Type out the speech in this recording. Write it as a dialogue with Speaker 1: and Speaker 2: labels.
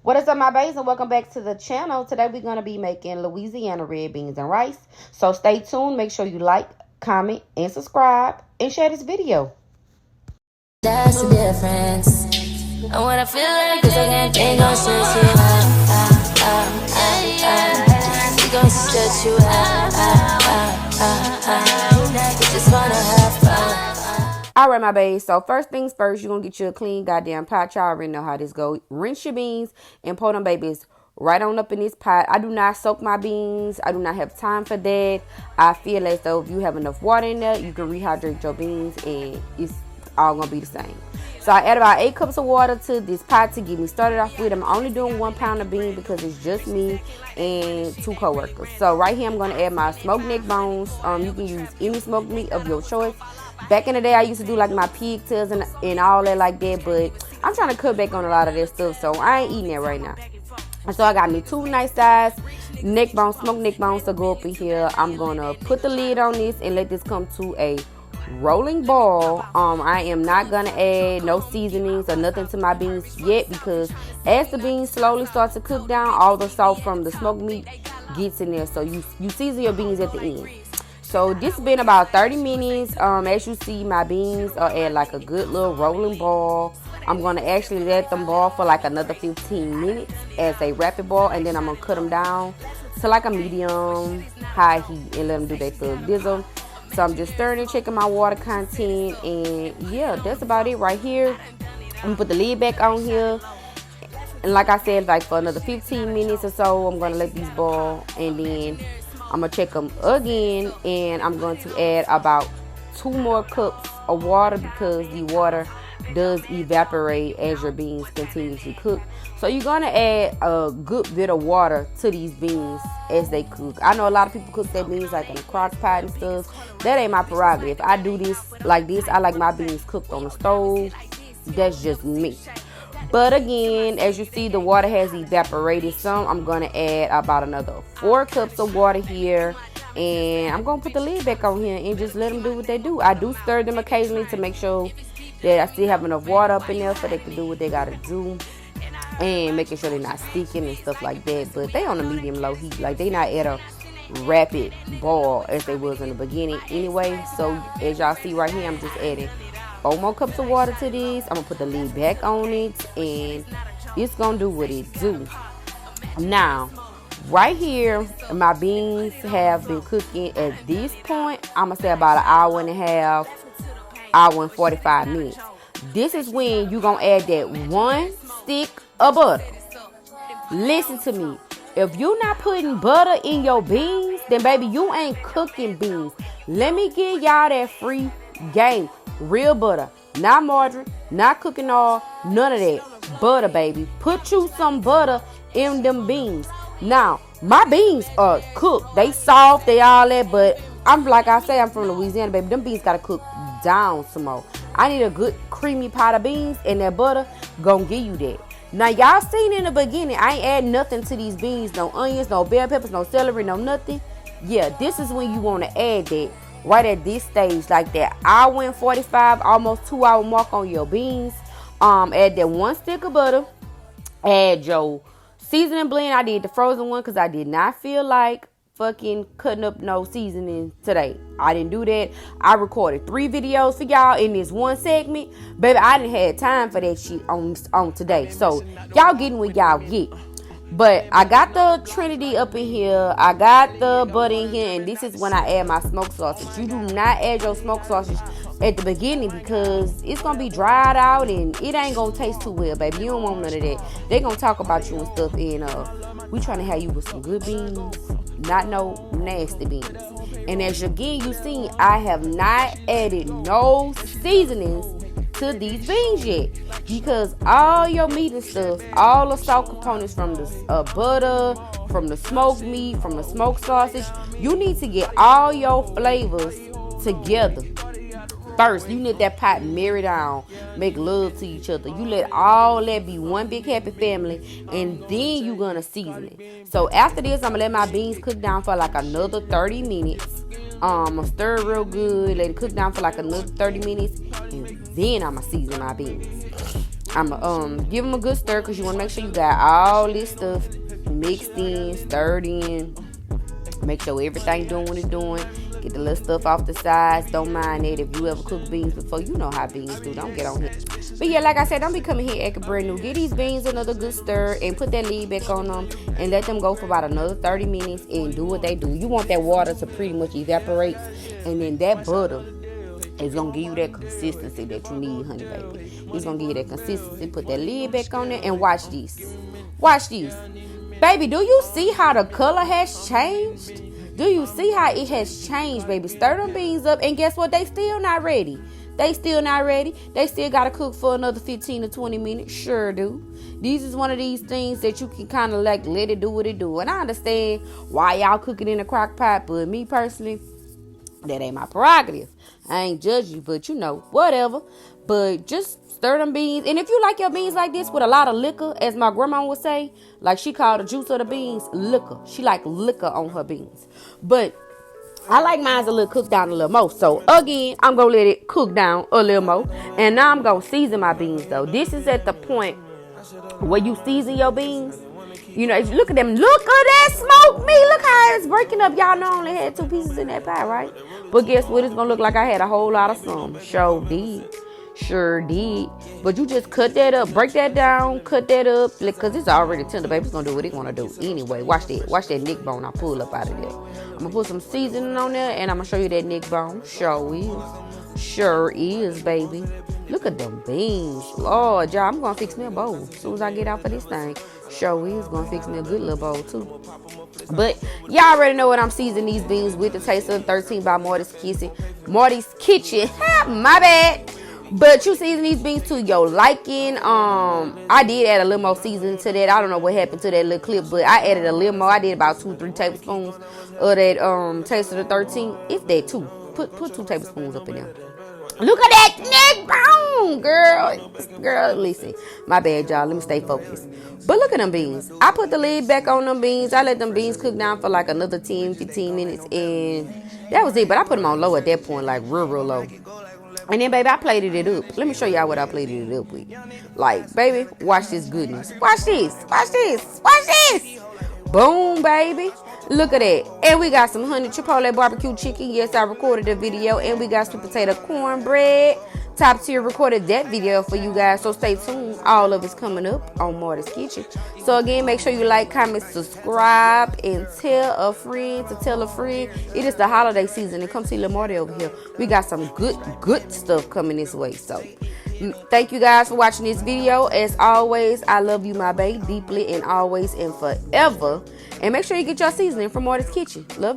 Speaker 1: What is up, my babes, and welcome back to the channel. Today we're going to be making Louisiana red beans and rice. So stay tuned. Make sure you like, comment, and subscribe, and share this video.
Speaker 2: That's the difference. And when I feel like this, I can't think on stress you out. We gon' stretch you out. We just wanna have fun.
Speaker 1: Alright, my babes, so first things first, you're going to get you a clean goddamn pot. Y'all already know how this go. Rinse your beans and pour them babies right on up in this pot. I do not soak my beans. I do not have time for that. I feel as though if you have enough water in there, you can rehydrate your beans and it's all going to be the same. So I add about 8 cups of water to this pot to get me started off with. I'm only doing 1 pound of beans because it's just me and 2 co-workers. So right here I'm going to add my smoked neck bones. You can use any smoked meat of your choice. Back in the day, I used to do like my pigtails and all that like that, but I'm trying to cut back on a lot of that stuff, so I ain't eating that right now. And so I got me 2 nice size neck bones, smoked neck bones to go up in here. I'm gonna put the lid on this and let this come to a rolling ball. I am not gonna add no seasonings or nothing to my beans yet, because as the beans slowly start to cook down, all the salt from the smoked meat gets in there. So you season your beans at the end. So this has been about 30 minutes. As you see, my beans are at like a good little rolling ball. I'm going to actually let them boil for like another 15 minutes as a rapid boil. And then I'm going to cut them down to like a medium high heat and let them do their full dizzle. So I'm just stirring and checking my water content. And yeah, that's about it right here. I'm going to put the lid back on here. And like I said, like for another 15 minutes or so, I'm going to let these boil. And then I'm going to check them again, and I'm going to add about 2 more cups of water because the water does evaporate as your beans continue to cook. So you're going to add a good bit of water to these beans as they cook. I know a lot of people cook their beans like in a crock pot and stuff. That ain't my prerogative. I do this like this. I like my beans cooked on the stove. That's just me. But again, as you see, the water has evaporated some. I'm going to add about another 4 cups of water here. And I'm going to put the lid back on here and just let them do what they do. I do stir them occasionally to make sure that I still have enough water up in there so they can do what they got to do. And making sure they're not sticking and stuff like that. But they on a medium-low heat. Like, they not at a rapid boil as they was in the beginning anyway. So as y'all see right here, I'm just adding 4 more cups of water to this. I'm going to put the lid back on it, and it's going to do what it do. Now, right here, my beans have been cooking at this point. I'm going to say about an hour and a half, hour and 45 minutes. This is when you're going to add that 1 stick of butter. Listen to me. If you're not putting butter in your beans, then baby, you ain't cooking beans. Let me give y'all that free game. Real butter, not margarine, not cooking oil, none of that. Butter, baby. Put you some butter in them beans. Now, my beans are cooked. They soft, they all that, but I'm like I say, I'm from Louisiana, baby. Them beans gotta cook down some more. I need a good creamy pot of beans, and that butter gonna give you that. Now, y'all seen in the beginning, I ain't add nothing to these beans. No onions, no bell peppers, no celery, no nothing. Yeah, this is when you want to add that. Right at this stage, like that hour and 45, almost 2 hour mark on your beans. Add that 1 stick of butter. Add your seasoning blend. I did the frozen one because I did not feel like fucking cutting up no seasoning today. I didn't do that. I recorded 3 videos for y'all in this one segment. Baby, I didn't have time for that shit on today. So y'all getting what y'all get. But I got the Trinity up in here. I got the butter in here. And this is when I add my smoked sausage. You do not add your smoked sausage at the beginning because it's going to be dried out and it ain't going to taste too well, baby. You don't want none of that. They going to talk about you and stuff. And we trying to have you with some good beans, not no nasty beans. And as again, you seen, I have not added no seasonings to these beans yet, because all your meat and stuff, all the salt components from the butter, from the smoked meat, from the smoked sausage, you need to get all your flavors together first. You let that pot marry down, make love to each other. You let all that be one big happy family, and then you're gonna season it. So after this, I'm gonna let my beans cook down for like another 30 minutes. I'm gonna stir it real good, let it cook down for like another 30 minutes, and then I'm gonna season my beans. I'm give them a good stir because you want to make sure you got all this stuff mixed in, stirred in. Make sure everything doing what it's doing. Get the little stuff off the sides. Don't mind it. If you ever cook beans before, you know how beans do. Don't get on here. But yeah, like I said, don't be coming here acting brand new. Get these beans another good stir and put that lid back on them and let them go for about another 30 minutes and do what they do. You want that water to pretty much evaporate, and then that butter is gonna give you that consistency that you need, honey baby. It's gonna give you that consistency. Put that lid back on there and watch this. Watch this. Baby, do you see how the color has changed? Do you see how it has changed, baby? Stir them beans up, and guess what? They still not ready. They still not ready. They still got to cook for another 15 to 20 minutes. Sure do. These is one of these things that you can kind of like let it do what it do. And I understand why y'all cook it in a crock pot, but me personally, that ain't my prerogative. I ain't judge you, but you know, whatever. But just stir them beans. And if you like your beans like this with a lot of liquor, as my grandma would say, like she called the juice of the beans liquor. She like liquor on her beans. But I like mine a little cooked down a little more. So again, I'm going to let it cook down a little more. And now I'm going to season my beans though. This is at the point where you season your beans. You know, if you look at them, look at that smoke meat. Look how it's breaking up. Y'all know I only had 2 pieces in that pie, right? But guess what? It's going to look like I had a whole lot of some. Sure did. Sure did. But you just cut that up. Break that down. Cut that up. Because it's already tender. Baby, it's going to do what it's going to do anyway. Watch that. Watch that neck bone I pull up out of there. I'm going to put some seasoning on there. And I'm going to show you that neck bone. Sure is. Sure is, baby. Look at them beans. Lord, y'all, I'm going to fix me a bowl as soon as I get out of this thing. Sure is going to fix me a good little bowl, too. But y'all already know what I'm seasoning these beans with. The Taste of the 13 by Marty's Kitchen. Marty's Kitchen. My bad. But you season these beans to your liking. I did add a little more seasoning to that. I don't know what happened to that little clip, but I added a little more. I did about 2-3 tablespoons of that Taste of the 13. If that too. Put 2 tablespoons up in there. Look at that neck bone, girl. Girl, listen. My bad, y'all. Let me stay focused. But look at them beans. I put the lid back on them beans. I let them beans cook down for like another 10, 15 minutes. And that was it. But I put them on low at that point, like real low. And then, baby, I plated it up. Let me show y'all what I plated it up with. Like, baby, watch this goodness. Watch this. Watch this. Watch this. Boom, baby. Look at that. And we got some honey chipotle barbecue chicken. Yes, I recorded the video. And we got sweet potato cornbread. Top Tier recorded that video for you guys. So stay tuned. All of it's coming up on Marty's Kitchen. So again, make sure you like, comment, subscribe, and tell a friend to tell a friend. It is the holiday season. And come see Lil Marty over here. We got some good stuff coming this way. So thank you guys for watching this video. As always, I love you, my babe, deeply and always and forever. And make sure you get your seasoning from Marty's Kitchen. Love you.